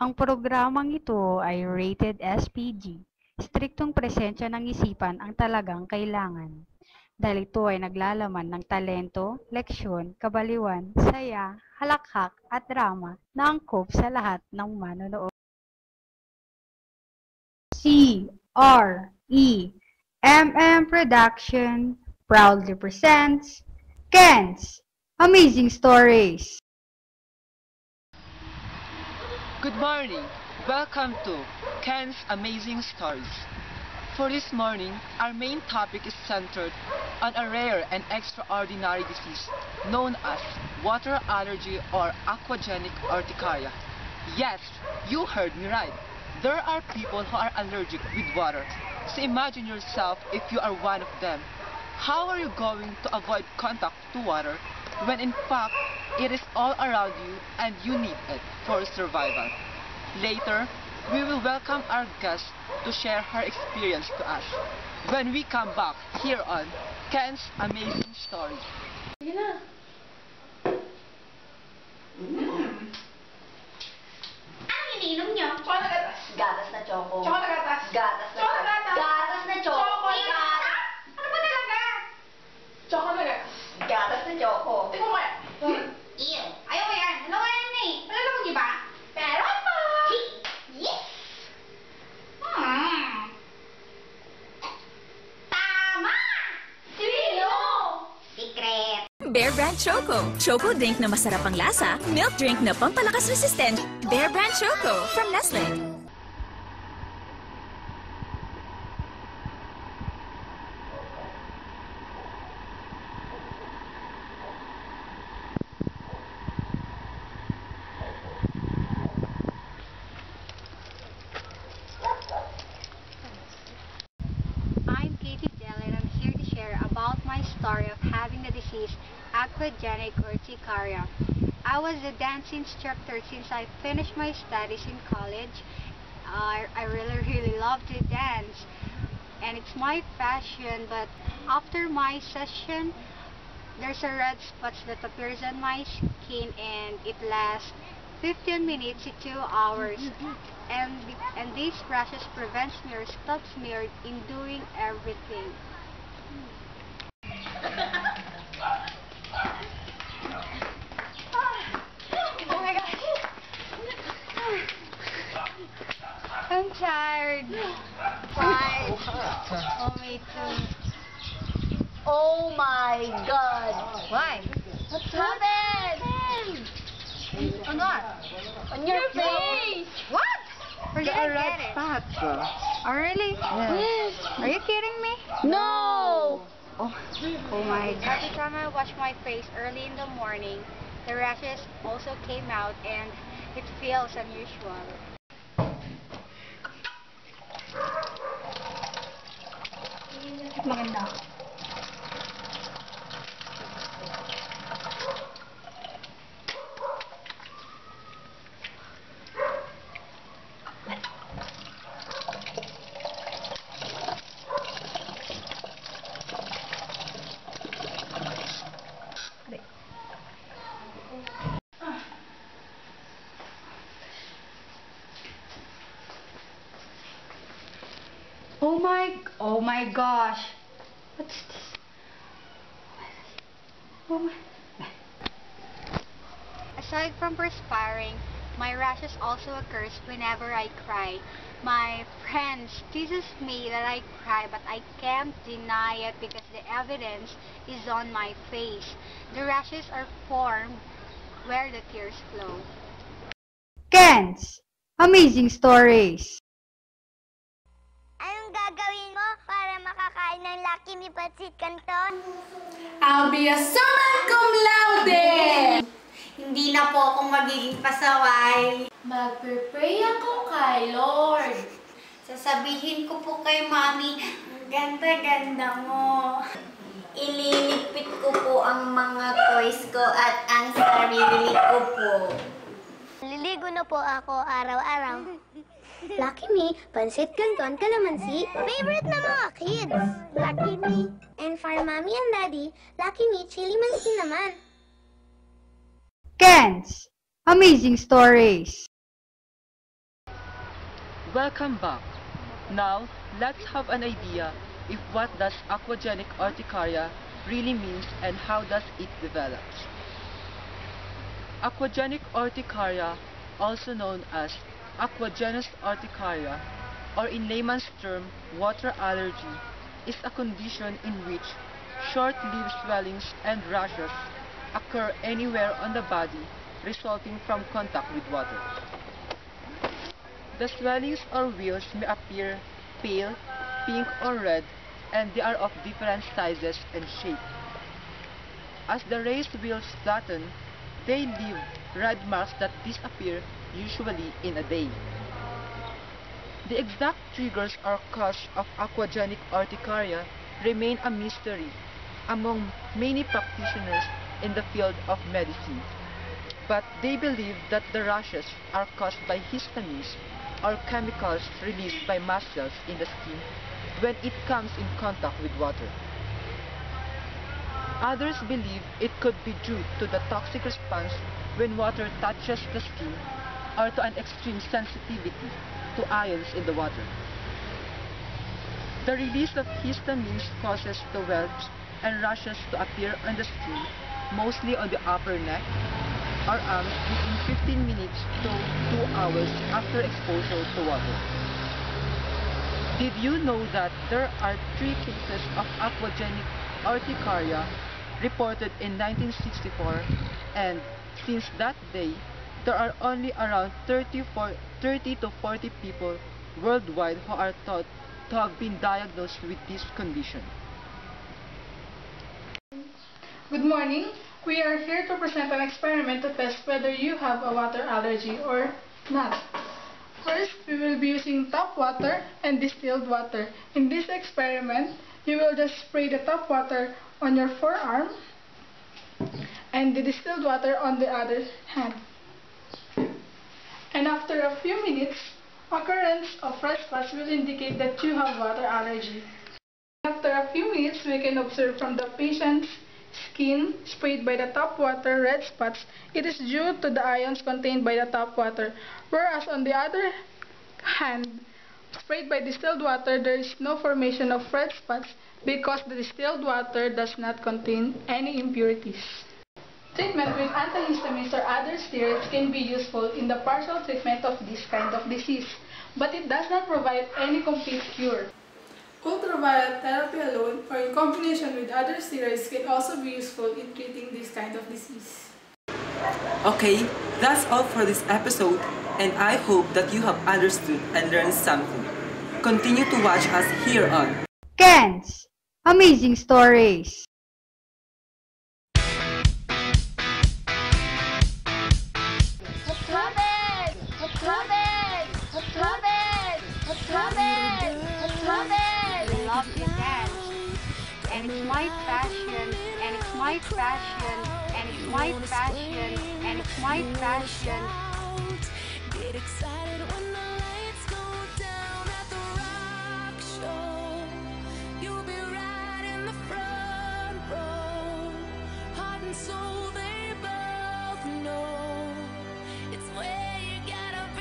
Ang programang ito ay rated SPG. Striktong presensya ng isipan ang talagang kailangan. Dahil ito ay naglalaman ng talento, leksyon, kabaliwan, saya, halakhak at drama na angkop sa lahat ng manonood. CREMM Production proudly presents Ken's Amazing Stories. Good morning. Welcome to Ken's Amazing Stories. For this morning, our main topic is centered on a rare and extraordinary disease known as water allergy or aquagenic urticaria. Yes, you heard me right. There are people who are allergic with water. So imagine yourself if you are one of them. How are you going to avoid contact to water when in fact it is all around you and you need it for survival? Later, we will welcome our guest to share her experience to us when we come back here on Ken's Amazing Stories. Sige na. Ano iniinom niyo? Choco na gatas. Gatas na choco. Choco na gatas. Gatas na Choco choco. na gatas. Gatas na choco. Choco na gatas. Ano ba talaga? Choco na gatas. Gatas na choco. Tingnan mo kaya. Ew. Ayaw ko yan. Dalawa yan na eh. Alam mo niyo ba? Meron pa. Yes. Tama! Sino? Secret. Bear Brand Choco. Choco drink na masarap ang lasa. Milk drink na pampalakas resistent. Bear Brand Choco from Nestle. I'm Katie Del and I'm here to share about my story of having the disease aquagenic urticaria. I was a dance instructor since I finished my studies in college. I really love to dance and it's my passion, but after my session there's a red spots that appears on my skin and it lasts 15 minutes to 2 hours. And these rashes prevents me or stops me in doing everything. Oh my gosh. I'm tired. Five. Oh, me too. Oh my God. Why? What's happened? On what? On your face. What? Where did I get it? Oh, really? Yes. Are you kidding me? No. Oh my God. Every time I wash my face early in the morning, the rashes also came out and it feels unusual. Maganda. Oh my gosh. What's this? Oh my. Aside from perspiring, my rashes also occurs whenever I cry. My friends teases me that I cry, but I can't deny it because the evidence is on my face. The rashes are formed where the tears flow. Ken's Amazing Stories. Anong gagawin mo para makakain ng Lucky Me Pancit Canton? I'll be a summa cum laude! Hindi na po ako magiging pasaway. Magpe-pray ako kay Lord. Sasabihin ko po kay Mami, ang ganda-ganda mo. Ililigpit ko po ang mga toys ko at ang sarili ko po. Liligo na po ako araw-araw. Lucky Me, Pancit Canton, Calamansi, favorite na mga kids. Lucky Me. And for Mommy and Daddy, Lucky Me, Chili Mansi naman. Ken's Amazing Stories. Welcome back. Now, let's have an idea of what does aquagenic urticaria really means and how does it develop. Aquagenic urticaria, also known as aquagenous urticaria, or in layman's term, water allergy, is a condition in which short-lived swellings and rashes occur anywhere on the body resulting from contact with water. The swellings or wheals may appear pale, pink or red, and they are of different sizes and shape. As the raised wheals flatten, they leave red marks that disappear usually in a day. The exact triggers or cause of aquagenic urticaria remain a mystery among many practitioners in the field of medicine, but they believe that the rashes are caused by histamines or chemicals released by mast cells in the skin when it comes in contact with water. Others believe it could be due to the toxic response when water touches the skin or to an extreme sensitivity to ions in the water. The release of histamines causes the welts and rashes to appear on the skin, mostly on the upper neck or arms within 15 minutes to 2 hours after exposure to water. Did you know that there are 3 cases of aquagenic urticaria reported in 1964, and since that day, there are only around 30 to 40 people worldwide who are thought to have been diagnosed with this condition. Good morning. We are here to present an experiment to test whether you have a water allergy or not. First, we will be using tap water and distilled water. In this experiment, you will just spray the tap water on your forearm and the distilled water on the other hand. And after a few minutes, occurrence of red spots will indicate that you have water allergy. After a few minutes, we can observe from the patient's skin sprayed by the tap water red spots. It is due to the ions contained by the tap water, whereas on the other hand, sprayed by distilled water, there is no formation of red spots because the distilled water does not contain any impurities. Treatment with antihistamines or other steroids can be useful in the partial treatment of this kind of disease, but it does not provide any complete cure. Ultraviolet therapy alone or in combination with other steroids can also be useful in treating this kind of disease. Okay, that's all for this episode, and I hope that you have understood and learned something. Continue to watch us here on Ken's Amazing Stories. I love to dance, and it's my passion, and it's my passion, and it's my passion, and it's my passion. Get excited when the lights go down at the rock show. You'll be right in the front row. Heart and soul, they both know it's where you gotta be.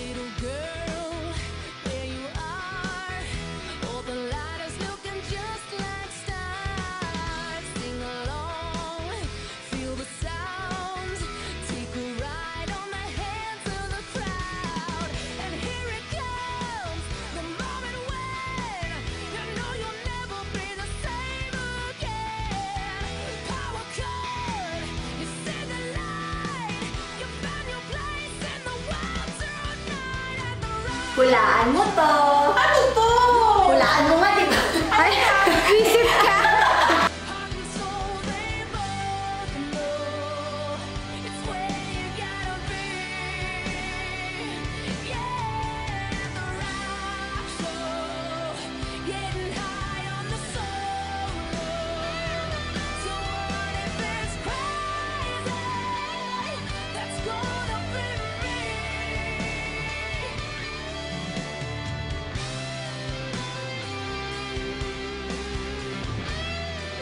Little girl, there you are. All the lighters looking just like stars. Sing along, feel the sound. Take a ride on the hands of the crowd. And here it comes, the moment when you know you'll never be the same again. Power cut, you see the light. You found your place in the world tonight at the rock. Hulaan mo to! Ano to? Hulaan mo nga